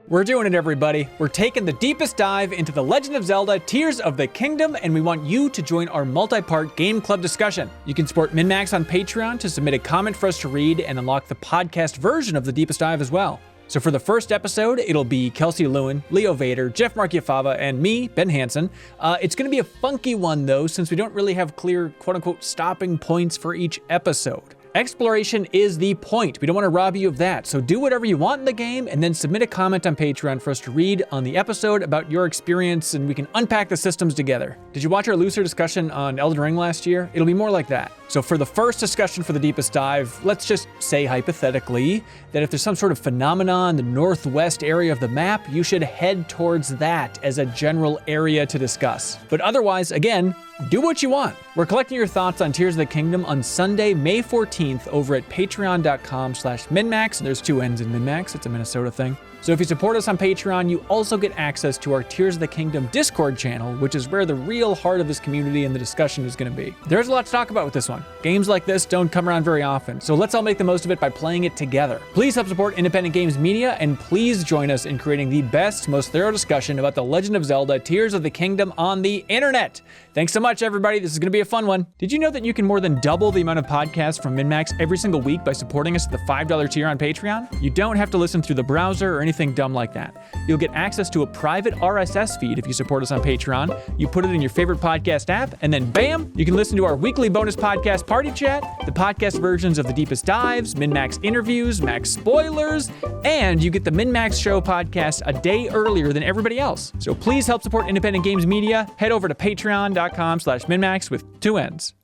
We're doing it, everybody. We're taking the deepest dive into The Legend of Zelda Tears of the Kingdom, and we want you to join our multi-part game club discussion. You can support MinnMax on Patreon to submit a comment for us to read and unlock the podcast version of the deepest dive as well. So for the first episode, it'll be Kelsey Lewin, Leo Vader, Jeff Marchiafava, and me, Ben Hansen. It's going to be a funky one, though, since we don't really have clear, quote-unquote, stopping points for each episode. Exploration is the point. We don't want to rob you of that. So do whatever you want in the game and then submit a comment on Patreon for us to read on the episode about your experience, and we can unpack the systems together. Did you watch our looser discussion on Elden Ring last year? It'll be more like that. So for the first discussion for the deepest dive, let's just say hypothetically that if there's some sort of phenomenon in the northwest area of the map, you should head towards that as a general area to discuss. But otherwise, again, do what you want. We're collecting your thoughts on Tears of the Kingdom on Sunday, May 14th over at patreon.com/MinnMax. There's two N's in MinnMax. It's a Minnesota thing. So if you support us on Patreon, you also get access to our Tears of the Kingdom Discord channel, which is where the real heart of this community and the discussion is going to be. There's a lot to talk about with this one. Games like this don't come around very often, so let's all make the most of it by playing it together. Please help support independent games media, and please join us in creating the best, most thorough discussion about The Legend of Zelda Tears of the Kingdom on the internet. Thanks so much, everybody. This is going to be a fun one. Did you know that you can more than double the amount of podcasts from MinnMax every single week by supporting us at the $5 tier on Patreon? You don't have to listen through the browser or anything dumb like that. You'll get access to a private RSS feed if you support us on Patreon. You put it in your favorite podcast app, and then bam, you can listen to our weekly bonus podcast Party Chat, the podcast versions of The Deepest Dives, MinnMax interviews, Max spoilers, and you get the MinnMax Show podcast a day earlier than everybody else. So please help support independent games media. Head over to patreon.com/MinnMax with two N's.